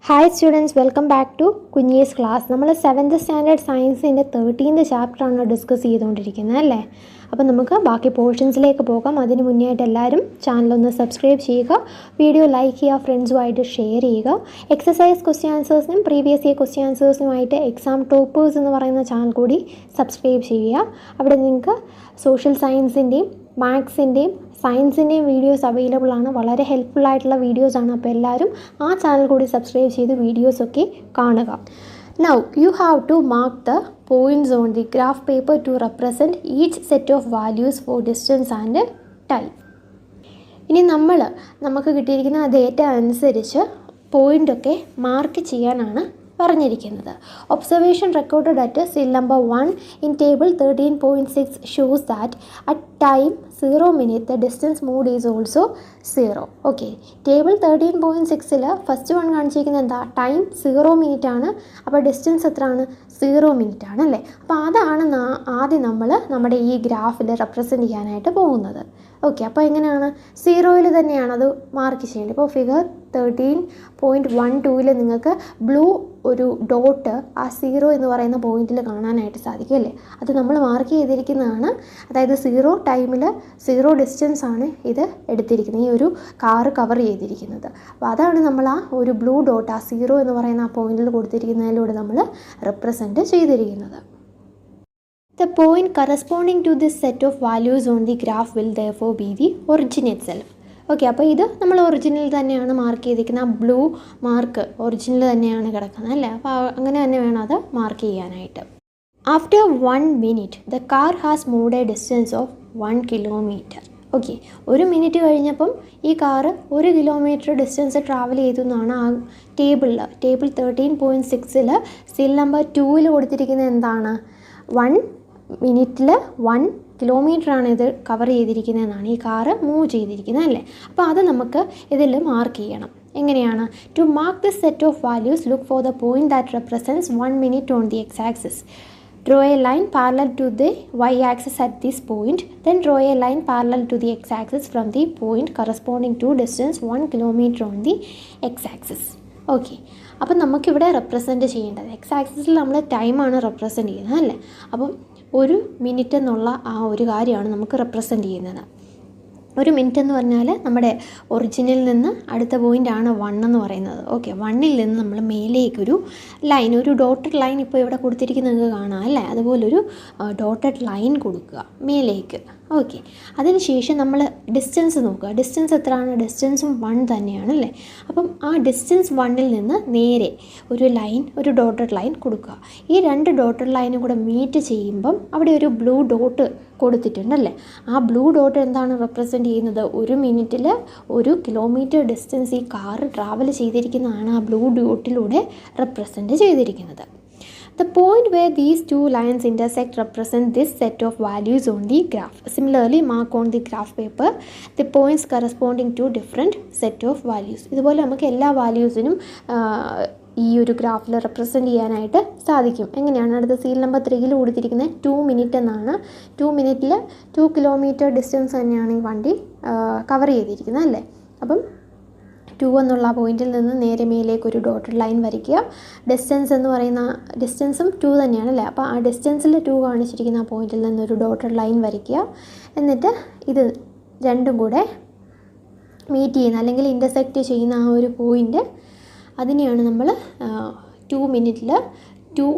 Hi students, welcome back to Kunjees class. നമ്മൾ 7th standard സയൻസിൻ്റെ 13th ചാപ്റ്ററാണ് ഡിസ്കസ് ചെയ്തുകൊണ്ടിരിക്കുന്നത് അല്ലേ. അപ്പോൾ നമുക്ക് ബാക്കി പോർഷൻസിലേക്ക് പോകാം. അതിന് മുന്നേ ആയിട്ട് എല്ലാവരും ചാനലൊന്ന് സബ്സ്ക്രൈബ് ചെയ്യുക, വീഡിയോ ലൈക്ക് ചെയ്യുക, ഫ്രണ്ട്സുമായിട്ട് ഷെയർ ചെയ്യുക. എക്സസൈസ് ക്വസ്റ്റ്യൻ ആൻസേഴ്സിനും പ്രീവിയസ് ഇയർ ക്വസ്റ്റ്യൻ ആൻസേഴ്സിനുമായിട്ട് എക്സാം ടോപ്പേഴ്സ് എന്ന് പറയുന്ന ചാനൽ കൂടി സബ്സ്ക്രൈബ് ചെയ്യുക. അവിടെ നിങ്ങൾക്ക് സോഷ്യൽ സയൻസിൻ്റെയും മാത്സിൻ്റെയും സയൻസിൻ്റെയും വീഡിയോസ് അവൈലബിൾ ആണ്. വളരെ ഹെൽപ്ഫുൾ ആയിട്ടുള്ള വീഡിയോസാണ്. അപ്പോൾ എല്ലാവരും ആ ചാനൽ കൂടി സബ്സ്ക്രൈബ് ചെയ്ത് വീഡിയോസൊക്കെ കാണുക. Now you have to mark the points on the graph paper to represent each set of values for distance and time. ഇനി നമുക്ക് കിട്ടിയിരിക്കുന്ന ഡേറ്റ അനുസരിച്ച് പോയിൻ്റൊക്കെ മാർക്ക് ചെയ്യാനാണ് പറഞ്ഞിരിക്കുന്നത്. Observation recorded at cell number 1 in table 13.6 shows that at time 0 minute the distance moved is also 0. Okay, table 13.6 first one കാണിച്ചിരിക്കുന്നത് എന്താ, time 0 minute ആണ്. അപ്പോൾ ഡിസ്റ്റൻസ് എത്രയാണ്, 0 minute ആണ് അല്ലേ. അപ്പോൾ അതാണ് ആദ്യം നമ്മൾ നമ്മുടെ ഈ ഗ്രാഫിൽ റെപ്രസെൻറ്റ് ചെയ്യാനായിട്ട് പോകുന്നത്. ഓക്കെ, അപ്പോൾ എങ്ങനെയാണ്, 0യിൽ തന്നെയാണ് അത് മാർക്ക് ചെയ്യേണ്ടത്. ഇപ്പോൾ ഫിഗർ 13.12 നിങ്ങൾക്ക് ബ്ലൂ ഒരു ഡോട്ട് ആ 0 എന്ന് പറയുന്ന പോയിന്റിൽ കാണാനായിട്ട് സാധിക്കും അല്ലേ. അത് നമ്മൾ മാർക്ക് ചെയ്തിരിക്കുന്നതാണ്. അതായത് 0 ടൈമിൽ 0 ഡിസ്റ്റൻസ് ആണ് ഇത് എടുത്തിരിക്കുന്നത്, ഈ ഒരു കാറ് കവർ ചെയ്തിരിക്കുന്നത്. അപ്പോൾ അതാണ് നമ്മൾ ആ ഒരു ബ്ലൂ ഡോട്ട് ആ 0 എന്ന് പറയുന്ന ആ പോയിന്റിൽ കൊടുത്തിരിക്കുന്നതിലൂടെ നമ്മൾ റെപ്രസെൻറ്റ് ചെയ്തിരിക്കുന്നത്. The point corresponding to this set of values on the graph will therefore be the origin itself. Okay, അപ്പോൾ ഇത് നമ്മൾ ഒറിജിനൽ തന്നെയാണ് മാർക്ക് ചെയ്തിരിക്കുന്നത്. ആ ബ്ലൂ മാർക്ക് ഒറിജിനൽ തന്നെയാണ് കിടക്കുന്നത് അല്ലേ. അപ്പോൾ അങ്ങനെ തന്നെ വേണം അത് മാർക്ക് ചെയ്യാനായിട്ട്. After 1 minute the car has moved a distance of 1 kilometer. Okay, 1 minute കഴിഞ്ഞപ്പം ഈ കാറ് 1 kilometer ഡിസ്റ്റൻസ് ട്രാവൽ ചെയ്തു എന്നാണ് ആ ടേബിൾ 13.6 സെൽ നമ്പർ 2 കൊടുത്തിരിക്കുന്നത്. എന്താണ്, 1 minute 1 kilometer ആണ് ഇത് കവർ ചെയ്തിരിക്കുന്നതെന്നാണ് ഈ കാറ് മൂവ് ചെയ്തിരിക്കുന്നത് അല്ലേ. അപ്പോൾ അത് നമുക്ക് ഇതിൽ മാർക്ക് ചെയ്യണം. എങ്ങനെയാണ്, to mark this set of values look for the point that represents 1 minute on the x axis. Draw a line parallel to the y-axis at this point. Then draw a line parallel to the x-axis from the point corresponding to distance 1 kilometer on the x-axis. Okay, അപ്പം നമുക്കിവിടെ represent ചെയ്യേണ്ടത് X ആക്സിസിൽ നമ്മൾ ടൈമാണ് represent ചെയ്യുന്നത് അല്ലേ. അപ്പം 1 minute എന്നുള്ള ആ ഒരു കാര്യമാണ് നമുക്ക് റെപ്രസെൻറ്റ് ചെയ്യുന്നത്. 1 minute എന്ന് പറഞ്ഞാൽ നമ്മുടെ ഒറിജിനിൽ നിന്ന് അടുത്ത പോയിൻ്റാണ് 1 എന്ന് പറയുന്നത്. ഓക്കെ, 1ൽ നിന്ന് നമ്മൾ മേലേക്കൊരു ലൈൻ, ഒരു ഡോട്ടഡ് ലൈൻ ഇപ്പോൾ ഇവിടെ കൊടുത്തിരിക്കുന്നത് കാണാം അല്ലേ. അതുപോലൊരു ഡോട്ടഡ് ലൈൻ കൊടുക്കുക മേലേക്ക്. ഓക്കെ, അതിനുശേഷം നമ്മൾ ഡിസ്റ്റൻസ് നോക്കുക. ഡിസ്റ്റൻസ് എത്രയാണ്, ഡിസ്റ്റൻസും 1 തന്നെയാണ് അല്ലേ. അപ്പം ആ ഡിസ്റ്റൻസ് 1ൽ നിന്ന് നേരെ ഒരു ലൈൻ, ഒരു ഡോട്ടഡ് ലൈൻ കൊടുക്കുക. ഈ 2 ഡോട്ടഡ് ലൈനും കൂടെ മീറ്റ് ചെയ്യുമ്പം അവിടെ ഒരു ബ്ലൂ ഡോട്ട് കൊടുത്തിട്ടുണ്ടല്ലേ. ആ ബ്ലൂ ഡോട്ട് എന്താണ് റെപ്രസെൻറ്റ് ചെയ്യുന്നത്, 1 minute 1 kilometer ഡിസ്റ്റൻസ് ഈ കാറ് ട്രാവൽ ചെയ്തിരിക്കുന്നതാണ് ആ ബ്ലൂ ഡോട്ടിലൂടെ റെപ്രസെൻറ്റ് ചെയ്തിരിക്കുന്നത്. The point where these two lines intersect represent this set of values on the graph. Similarly, mark on the graph paper the points corresponding to different set of values. ഇതുപോലെ നമുക്ക് എല്ലാ വാല്യൂസിനും ഈ ഒരു ഗ്രാഫിൽ represent ചെയ്യാനായിട്ട് സാധിക്കും. എങ്ങനെയാണ്, അടുത്ത സീൽ നമ്പർ 3 കൊടുത്തിരിക്കുന്നത് 2 minute എന്നാണ്. 2 minute 2 kilometer ഡിസ്റ്റൻസ് തന്നെയാണ് ഈ വണ്ടി കവർ ചെയ്തിരിക്കുന്നത് അല്ലേ. അപ്പം 2 എന്നുള്ള പോയിന്റിൽ നിന്ന് നേരെ മേലേക്ക് ഒരു ഡോട്ടഡ് ലൈൻ വരയ്ക്കുക. ഡിസ്റ്റൻസ് എന്ന് പറയുന്ന ഡിസ്റ്റൻസും 2 തന്നെയാണ് അല്ലേ. അപ്പോൾ ആ ഡിസ്റ്റൻസിൽ 2 കാണിച്ചിരിക്കുന്ന ആ പോയിന്റിൽ നിന്നൊരു ഡോട്ടഡ് ലൈൻ വരയ്ക്കുക. എന്നിട്ട് ഇത് രണ്ടും കൂടെ മീറ്റ് ചെയ്യുന്ന അല്ലെങ്കിൽ ഇൻ്റർസെക്റ്റ് ചെയ്യുന്ന ആ ഒരു പോയിൻ്റ്, അതിനെയാണ് നമ്മൾ 2 minute 2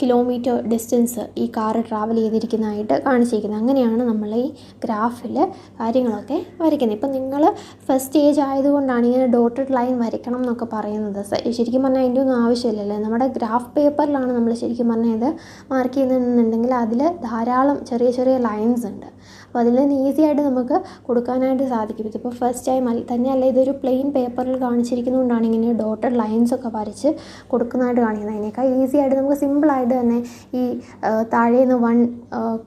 kilometer ഡിസ്റ്റൻസ് ഈ കാറ് ട്രാവൽ ചെയ്തിരിക്കുന്നതായിട്ട് കാണിച്ചിരിക്കുന്നത്. അങ്ങനെയാണ് നമ്മൾ ഈ ഗ്രാഫിൽ കാര്യങ്ങളൊക്കെ വരയ്ക്കുന്നത്. ഇപ്പം നിങ്ങൾ ഫസ്റ്റ് സ്റ്റേജ് ആയതുകൊണ്ടാണ് ഇങ്ങനെ ഡോട്ടഡ് ലൈൻ വരയ്ക്കണം എന്നൊക്കെ പറയുന്നത്. ശരിക്കും പറഞ്ഞാൽ അതിൻ്റെ ഒന്നും ആവശ്യമില്ലല്ലേ. നമ്മുടെ ഗ്രാഫ് പേപ്പറിലാണ് നമ്മൾ ശരിക്കും പറഞ്ഞാൽ ഇത് മാർക്ക് ചെയ്യുന്നതെന്നുണ്ടെങ്കിൽ അതിൽ ധാരാളം ചെറിയ ചെറിയ ലൈൻസ് ഉണ്ട്. അപ്പോൾ അതിൽ നിന്ന് ഈസി ആയിട്ട് നമുക്ക് കൊടുക്കാനായിട്ട് സാധിക്കും. ഇതിപ്പോൾ ഫസ്റ്റ് ടൈം തന്നെയല്ല, ഇതൊരു പ്ലെയിൻ പേപ്പറിൽ കാണിച്ചിരിക്കുന്നതുകൊണ്ടാണ് ഇങ്ങനെ ഡോട്ടഡ് ലൈൻസൊക്കെ വരച്ച് കൊടുക്കുന്നതായിട്ട് കാണിക്കുന്നത്. അതിനേക്കാൾ ഈസി ആയിട്ട് നമുക്ക് സിമ്പിളായിട്ട് തന്നെ ഈ താഴെ നിന്ന് 1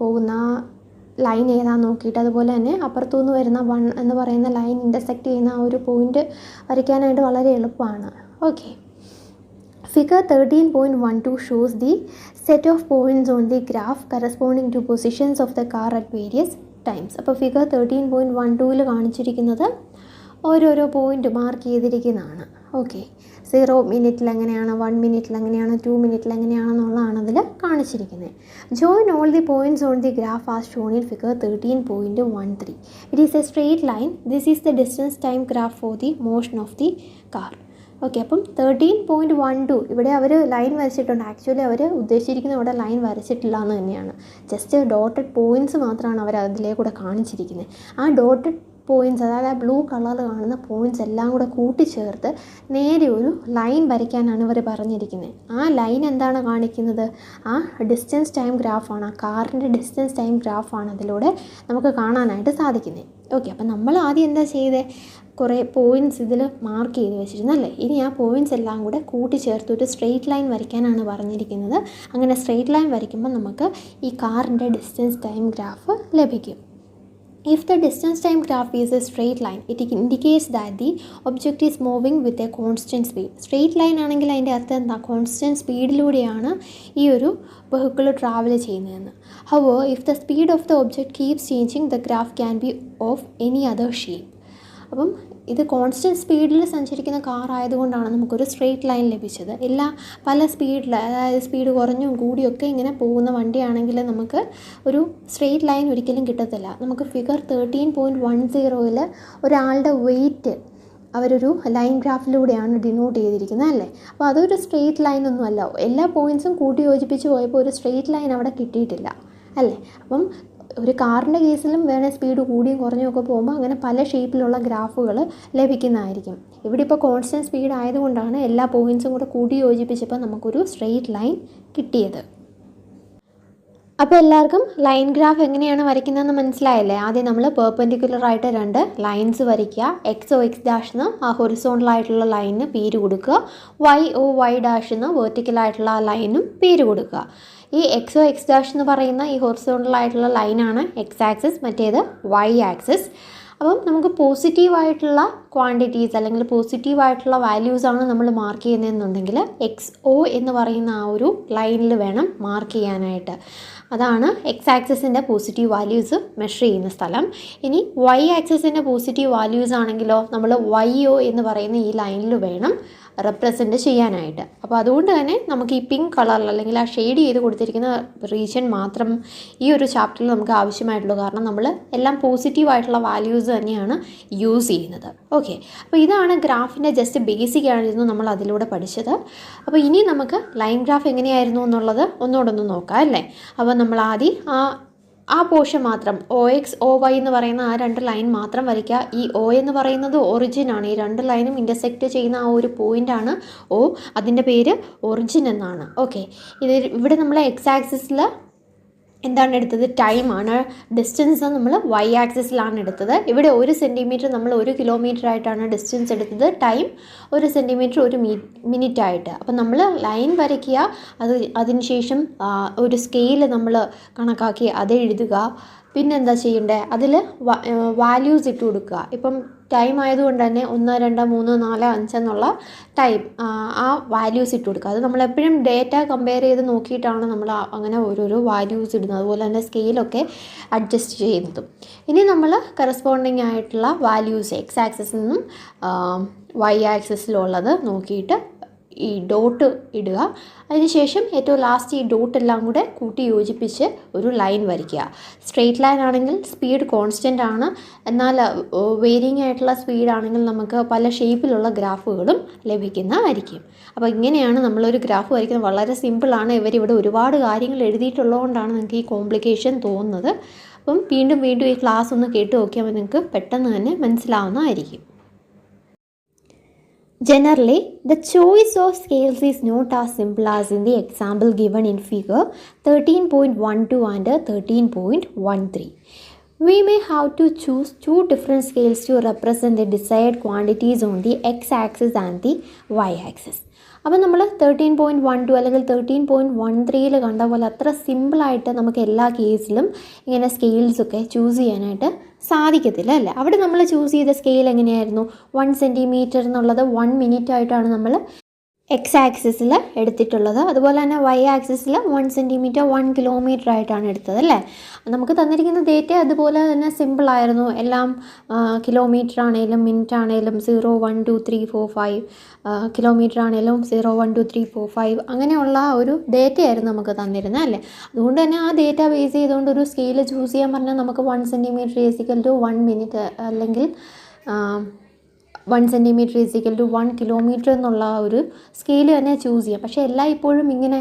പോകുന്ന ലൈൻ ഏതാണെന്ന് നോക്കിയിട്ട്, അതുപോലെ തന്നെ അപ്പുറത്തുനിന്ന് വരുന്ന 1 എന്ന് പറയുന്ന ലൈൻ ഇൻ്റർസെക്റ്റ് ചെയ്യുന്ന ആ ഒരു പോയിൻ്റ് വരയ്ക്കാനായിട്ട് വളരെ എളുപ്പമാണ്. Okay, Figure 13.12 shows the set of points on the graph corresponding to positions of the car at various times. അപ്പോൾ ഫിഗർ 13.12 കാണിച്ചിരിക്കുന്നത് ഓരോരോ പോയിൻ്റ് മാർക്ക് ചെയ്തിരിക്കുന്നതാണ്. ഓക്കെ, 0 മിനിറ്റിൽ എങ്ങനെയാണ്, 1 മിനിറ്റിൽ എങ്ങനെയാണ്, 2 മിനിറ്റിൽ എങ്ങനെയാണെന്നുള്ളതാണ് അതിൽ കാണിച്ചിരിക്കുന്നത്. Join all the points on the graph as shown in figure 13.13. It is A straight line. This is the distance time graph for the motion of the car. Okay, അപ്പം 13.12 ഇവിടെ അവർ line വരച്ചിട്ടുണ്ട്. ആക്ച്വലി അവർ ഉദ്ദേശിച്ചിരിക്കുന്ന ഇവിടെ line വരച്ചിട്ടില്ല എന്ന് തന്നെയാണ്. Just dotted points മാത്രമാണ് അവർ അതിലേക്കൂടെ കാണിച്ചിരിക്കുന്നത്. ആ dotted points, അതായത് ആ ബ്ലൂ കളറിൽ കാണുന്ന പോയിൻറ്റ്സ് എല്ലാം കൂടെ കൂട്ടിച്ചേർത്ത് നേരെ ഒരു ലൈൻ വരയ്ക്കാനാണ് ഇവർ പറഞ്ഞിരിക്കുന്നത്. ആ ലൈൻ എന്താണ് കാണിക്കുന്നത്? ആ ഡിസ്റ്റൻസ് ടൈം ഗ്രാഫാണ്, ആ കാറിൻ്റെ ഡിസ്റ്റൻസ് ടൈം ഗ്രാഫാണ് അതിലൂടെ നമുക്ക് കാണാനായിട്ട് സാധിക്കുന്നത്. ഓക്കെ, അപ്പം നമ്മൾ ആദ്യം എന്താ ചെയ്തത്? കുറേ പോയിൻറ്റ്സ് ഇതിൽ മാർക്ക് ചെയ്ത് വെച്ചിരുന്നല്ലേ. ഇനി ആ പോയിൻറ്റ്സ് എല്ലാം കൂടെ കൂട്ടിച്ചേർത്ത് ഒരു സ്ട്രെയിറ്റ് ലൈൻ വരയ്ക്കാനാണ് പറഞ്ഞിരിക്കുന്നത്. അങ്ങനെ സ്ട്രെയിറ്റ് ലൈൻ വരയ്ക്കുമ്പോൾ നമുക്ക് ഈ കാറിൻ്റെ ഡിസ്റ്റൻസ് ടൈം ഗ്രാഫ് ലഭിക്കും. If the distance time graph is a straight line, it indicates that the object is moving with a constant speed. Straight line ആണെങ്കിൽ അതിൻ്റെ അർത്ഥം എന്താ? കോൺസ്റ്റൻറ്റ് സ്പീഡിലൂടെയാണ് ഈ ഒരു വെഹിക്കിൾ ട്രാവൽ ചെയ്യുന്നതെന്ന്. However, if the speed of the object keeps changing, the graph can be of any other shape. അപ്പം ഇത് constant സ്പീഡിൽ സഞ്ചരിക്കുന്ന കാർ ആയതുകൊണ്ടാണ് നമുക്കൊരു സ്ട്രെയിറ്റ് ലൈൻ ലഭിച്ചത്. പല സ്പീഡിൽ, അതായത് സ്പീഡ് കുറഞ്ഞും കൂടിയൊക്കെ ഇങ്ങനെ പോകുന്ന വണ്ടിയാണെങ്കിൽ നമുക്ക് ഒരു സ്ട്രെയിറ്റ് ലൈൻ ഒരിക്കലും കിട്ടത്തില്ല. നമുക്ക് ഫിഗർ 13.10 ഒരാളുടെ വെയിറ്റ് അവരൊരു ലൈൻ ഗ്രാഫിലൂടെയാണ് ഡിനോട്ട് ചെയ്തിരിക്കുന്നത് അല്ലേ. അപ്പോൾ അതൊരു സ്ട്രെയിറ്റ് ലൈൻ ഒന്നും അല്ല. എല്ലാ പോയിൻറ്റ്സും കൂട്ടി യോജിപ്പിച്ച് പോയപ്പോൾ ഒരു സ്ട്രെയിറ്റ് ലൈൻ അവിടെ കിട്ടിയിട്ടില്ല അല്ലേ. അപ്പം ഒരു കാറിൻ്റെ കേസിലും വേണേൽ സ്പീഡ് കൂടിയും കുറഞ്ഞും ഒക്കെ പോകുമ്പോൾ അങ്ങനെ പല ഷേപ്പിലുള്ള ഗ്രാഫുകൾ ലഭിക്കുന്നതായിരിക്കും. ഇവിടെ ഇപ്പോൾ കോൺസ്റ്റൻറ്റ് സ്പീഡ് ആയതുകൊണ്ടാണ് എല്ലാ പോയിൻറ്റ്സും കൂടെ കൂടി യോജിപ്പിച്ചപ്പോൾ നമുക്കൊരു സ്ട്രെയിറ്റ് ലൈൻ കിട്ടിയത്. അപ്പോൾ എല്ലാവർക്കും ലൈൻ ഗ്രാഫ് എങ്ങനെയാണ് വരയ്ക്കുന്നതെന്ന് മനസ്സിലായല്ലേ. ആദ്യം നമ്മൾ പെർപെൻഡിക്കുലറായിട്ട് 2 ലൈൻസ് വരയ്ക്കുക. എക്സ് ഒ എക്സ് ഡാഷ് എന്ന് ആ ഹൊറിസോണ്ടലായിട്ടുള്ള ലൈനിന് പേര് കൊടുക്കുക. വൈ ഒ വൈ ഡാഷ് എന്ന് വെർട്ടിക്കലായിട്ടുള്ള ആ ലൈനും പേര് കൊടുക്കുക. ഈ എക്സ് ഒ എക്സ് ഡാഷ് എന്ന് പറയുന്ന ഈ ഹൊറിസോണ്ടലായിട്ടുള്ള ലൈനാണ് എക്സ് ആക്സിസ്, മറ്റേത് വൈ ആക്സിസ്. അപ്പം നമുക്ക് പോസിറ്റീവായിട്ടുള്ള ക്വാണ്ടിറ്റീസ് അല്ലെങ്കിൽ പോസിറ്റീവായിട്ടുള്ള വാല്യൂസാണ് നമ്മൾ മാർക്ക് ചെയ്യുന്നതെന്നുണ്ടെങ്കിൽ എക്സ് ഒ എന്ന് പറയുന്ന ആ ഒരു ലൈനിൽ വേണം മാർക്ക് ചെയ്യാനായിട്ട്. അതാണ് എക്സ് ആക്സിസിൻ്റെ പോസിറ്റീവ് വാല്യൂസ് മെഷർ ചെയ്യുന്ന സ്ഥലം. ഇനി വൈ ആക്സിസിൻ്റെ പോസിറ്റീവ് വാല്യൂസ് ആണെങ്കിലോ നമ്മൾ വൈ ഒ എന്ന് പറയുന്ന ഈ ലൈനിൽ വേണം റെപ്രസെൻറ്റ് ചെയ്യാനായിട്ട്. അപ്പോൾ അതുകൊണ്ട് തന്നെ നമുക്ക് ഈ പിങ്ക് കളറിൽ അല്ലെങ്കിൽ ആ ഷെയ്ഡ് ചെയ്ത് കൊടുത്തിരിക്കുന്ന റീജിയൻ മാത്രം ഈ ഒരു ചാപ്റ്ററിൽ നമുക്ക് ആവശ്യമായിട്ടുള്ളൂ. കാരണം നമ്മൾ എല്ലാം പോസിറ്റീവായിട്ടുള്ള വാല്യൂസ് തന്നെയാണ് യൂസ് ചെയ്യുന്നത്. ഓക്കെ, അപ്പോൾ ഇതാണ് ഗ്രാഫിൻ്റെ ജസ്റ്റ് ബേസിക് ആയിരുന്നു നമ്മൾ അതിലൂടെ പഠിച്ചത്. അപ്പോൾ ഇനി നമുക്ക് ലൈൻ ഗ്രാഫ് എങ്ങനെയായിരുന്നു എന്നുള്ളത് ഒന്നുകൂടെ നോക്കാം അല്ലേ. അപ്പോൾ നമ്മൾ ആദ്യം ആ പോർഷൻ മാത്രം ഒ എക്സ് ഒ വൈ എന്ന് പറയുന്ന ആ 2 ലൈൻ മാത്രം വരയ്ക്കുക. ഈ ഒ എന്ന് പറയുന്നത് ഒറിജിനാണ്. ഈ 2 ലൈനും ഇൻ്റർസെക്റ്റ് ചെയ്യുന്ന ആ ഒരു പോയിൻ്റാണ് ഒ. അതിൻ്റെ പേര് ഒറിജിൻ എന്നാണ്. ഓക്കെ, ഇവിടെ നമ്മൾ എക്സ് ആക്സിസിൽ എന്താണ് എടുത്തത്? ടൈമാണ്. ഡിസ്റ്റൻസ് നമ്മൾ വൈ ആക്സിസിലാണ് എടുത്തത്. ഇവിടെ 1 സെൻറ്റിമീറ്റർ നമ്മൾ 1 കിലോമീറ്റർ ആയിട്ടാണ് ഡിസ്റ്റൻസ് എടുത്തത്. ടൈം 1 സെൻറ്റിമീറ്റർ 1 മിനിറ്റ് ആയിട്ട്. അപ്പം നമ്മൾ ലൈൻ വരയ്ക്കുക. അതിനുശേഷം ഒരു സ്കെയിൽ നമ്മൾ കണക്കാക്കി അത് എഴുതുക. പിന്നെന്താ ചെയ്യേണ്ടത്? അതിൽ വാല്യൂസ് ഇട്ട് കൊടുക്കുക. ഇപ്പം ടൈം ആയതുകൊണ്ട് തന്നെ 1, 2, 3, 4, 5 എന്നുള്ള ടൈം ആ വാല്യൂസ് ഇട്ട് കൊടുക്കുക. അത് നമ്മളെപ്പോഴും ഡേറ്റ കമ്പയർ ചെയ്ത് നോക്കിയിട്ടാണ് നമ്മൾ അങ്ങനെ ഓരോരോ വാല്യൂസ് ഇടുന്നത്. അതുപോലെ തന്നെ സ്കെയിലൊക്കെ അഡ്ജസ്റ്റ് ചെയ്യുന്നതും. ഇനി നമ്മൾ കറസ്പോണ്ടിങ് ആയിട്ടുള്ള വാല്യൂസ് എക്സ് ആക്സിസിൽ നിന്നും വൈ ആക്സിസിലുള്ളത് നോക്കിയിട്ട് ഈ ഡോട്ട് ഇടുക. അതിനുശേഷം ഏറ്റവും ലാസ്റ്റ് ഈ ഡോട്ടെല്ലാം കൂടെ കൂട്ടി യോജിപ്പിച്ച് ഒരു ലൈൻ വരയ്ക്കുക. സ്ട്രെയിറ്റ് ലൈൻ ആണെങ്കിൽ സ്പീഡ് കോൺസ്റ്റൻ്റ് ആണ്. എന്നാൽ വേരിയിങ് ആയിട്ടുള്ള സ്പീഡാണെങ്കിൽ നമുക്ക് പല ഷേപ്പിലുള്ള ഗ്രാഫുകളും ലഭിക്കുന്നതായിരിക്കും. അപ്പോൾ ഇങ്ങനെയാണ് നമ്മളൊരു ഗ്രാഫ് വരയ്ക്കുന്നത്. വളരെ സിമ്പിളാണ്. ഇവരിവിടെ ഒരുപാട് കാര്യങ്ങൾ എഴുതിയിട്ടുള്ളതുകൊണ്ടാണ് നിങ്ങൾക്ക് ഈ കോംപ്ലിക്കേഷൻ തോന്നുന്നത്. അപ്പം വീണ്ടും ഈ ക്ലാസ് ഒന്ന് കേട്ട് നോക്കിയാൽ നിങ്ങൾക്ക് പെട്ടെന്ന് തന്നെ മനസ്സിലാവുന്നതായിരിക്കും. Generally, the choice of scales is not as simple as in the example given in figure 13.12 and 13.13. We may have to choose 2 different scales to represent the desired quantities on the x-axis and the y-axis. അപ്പോൾ നമ്മൾ 13.12 അല്ലെങ്കിൽ 13.13 കണ്ട പോലെ അത്ര സിമ്പിളായിട്ട് നമുക്ക് എല്ലാ കേസിലും ഇങ്ങനെ സ്കെയിൽസൊക്കെ ചൂസ് ചെയ്യാനായിട്ട് സാധിക്കത്തില്ല അല്ലേ. അവിടെ നമ്മൾ ചൂസ് ചെയ്ത സ്കെയിൽ എങ്ങനെയായിരുന്നു? 1 സെൻറ്റിമീറ്റർ എന്നുള്ളത് 1 മിനിറ്റ് ആയിട്ടാണ് നമ്മൾ എക്സ് ആക്സിസിൽ എടുത്തിട്ടുള്ളത്. അതുപോലെ തന്നെ വൈ ആക്സിസിൽ 1 സെൻറ്റിമീറ്റർ 1 കിലോമീറ്റർ ആയിട്ടാണ് എടുത്തത് അല്ലേ. നമുക്ക് തന്നിരിക്കുന്ന ഡേറ്റ അതുപോലെ തന്നെ സിമ്പിളായിരുന്നു. എല്ലാം കിലോമീറ്റർ ആണെങ്കിലും മിനിറ്റ് ആണെങ്കിലും 0 1 2 3 4 5 കിലോമീറ്റർ ആണെങ്കിലും 0 1 2 3 4 5 അങ്ങനെയുള്ള ഒരു ഡേറ്റയായിരുന്നു നമുക്ക് തന്നിരുന്നത് അല്ലേ. അതുകൊണ്ട് തന്നെ ആ ഡേറ്റ ബേസ് ചെയ്തുകൊണ്ട് ഒരു സ്കെയിൽ ചൂസ് ചെയ്യാൻ പറഞ്ഞാൽ നമുക്ക് 1 സെൻറ്റിമീറ്റർ ഈക്വൽ ടു 1 മിനിറ്റ് അല്ലെങ്കിൽ 1 സെൻറ്റിമീറ്റർ ഈക്വൽ ടു 1 കിലോമീറ്റർ എന്നുള്ള ഒരു സ്കെയിൽ തന്നെ ചൂസ് ചെയ്യാം. പക്ഷേ എല്ലായ്പ്പോഴും ഇങ്ങനെ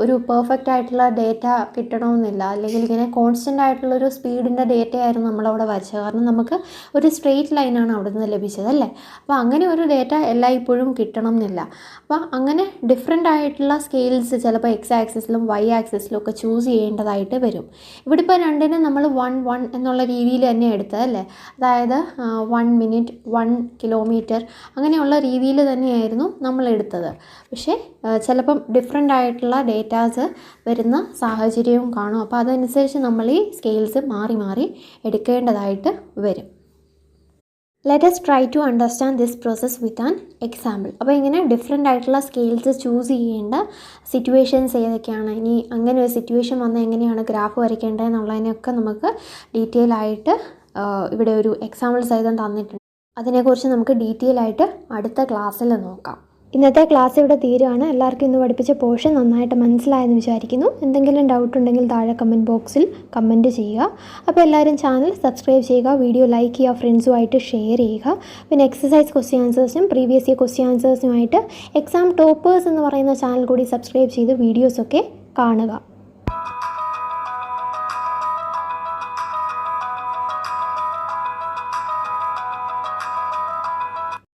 ഒരു പെർഫെക്റ്റ് ആയിട്ടുള്ള ഡേറ്റ കിട്ടണമെന്നില്ല, അല്ലെങ്കിൽ ഇങ്ങനെ കോൺസ്റ്റൻ്റ് ആയിട്ടുള്ളൊരു സ്പീഡിൻ്റെ ഡേറ്റ ആയിരുന്നു നമ്മളവിടെ വരച്ചത്. കാരണം നമുക്ക് ഒരു സ്ട്രെയിറ്റ് ലൈനാണ് അവിടെ നിന്ന് ലഭിച്ചത് അല്ലേ. അപ്പോൾ അങ്ങനെ ഒരു ഡേറ്റ എല്ലായ്പ്പോഴും കിട്ടണം എന്നില്ല. അപ്പോൾ അങ്ങനെ ഡിഫറെൻ്റ് ആയിട്ടുള്ള സ്കെയിൽസ് ചിലപ്പോൾ എക്സ് ആക്സിസിലും വൈ ആക്സിസിലും ഒക്കെ ചൂസ് ചെയ്യേണ്ടതായിട്ട് വരും. ഇവിടെ ഇപ്പോൾ രണ്ടിനും നമ്മൾ 1 1 എന്നുള്ള രീതിയിൽ തന്നെ എടുത്തതല്ലേ. അതായത് 1 മിനിറ്റ് 1 കിലോമീറ്റർ അങ്ങനെയുള്ള രീതിയിൽ തന്നെയായിരുന്നു നമ്മൾ എടുത്തത്. പക്ഷേ ചിലപ്പം ഡിഫറെൻ്റ് ആയിട്ടുള്ള ഡേറ്റാസ് വരുന്ന സാഹചര്യവും കാണും. അപ്പോൾ അതനുസരിച്ച് നമ്മൾ ഈ സ്കെയിൽസ് മാറി മാറി എടുക്കേണ്ടതായിട്ട് വരും. Let us try to understand this process with an example. അപ്പോൾ ഇങ്ങനെ ഡിഫറെൻ്റ് ആയിട്ടുള്ള സ്കെയിൽസ് ചൂസ് ചെയ്യേണ്ട സിറ്റുവേഷൻസ് ഏതൊക്കെയാണ്, ഇനി അങ്ങനെ ഒരു സിറ്റുവേഷൻ വന്നാൽ എങ്ങനെയാണ് ഗ്രാഫ് വരയ്ക്കേണ്ടത് എന്നുള്ളതിനൊക്കെ നമുക്ക് ഡീറ്റെയിൽ ആയിട്ട് ഇവിടെ ഒരു എക്സാമ്പിൾ സഹിതം തന്നിട്ടുണ്ട്. അതിനെക്കുറിച്ച് നമുക്ക് ഡീറ്റെയിൽ ആയിട്ട് അടുത്ത ക്ലാസ്സിൽ നോക്കാം. ഇന്നത്തെ ക്ലാസ് ഇവിടെ തീരുകയാണ്. എല്ലാവർക്കും ഇന്ന് പഠിപ്പിച്ച പോർഷൻ നന്നായിട്ട് മനസ്സിലായെന്ന് വിചാരിക്കുന്നു. എന്തെങ്കിലും ഡൗട്ട് ഉണ്ടെങ്കിൽ താഴെ കമൻറ്റ് ബോക്സിൽ കമൻറ്റ് ചെയ്യുക. അപ്പോൾ എല്ലാവരും ചാനൽ സബ്സ്ക്രൈബ് ചെയ്യുക, വീഡിയോ ലൈക്ക് ചെയ്യുക, ഫ്രണ്ട്സുമായിട്ട് ഷെയർ ചെയ്യുക. പിന്നെ എക്സസൈസ് ക്വസ്റ്റ്യൻ ആൻസേഴ്സിനും പ്രീവിയസ് ഇയർ ക്വസ്റ്റ്യൻ ആൻസേഴ്സിനുമായിട്ട് എക്സാം ടോപ്പേഴ്സ് എന്ന് പറയുന്ന ചാനൽ കൂടി സബ്സ്ക്രൈബ് ചെയ്ത് വീഡിയോസൊക്കെ കാണുക.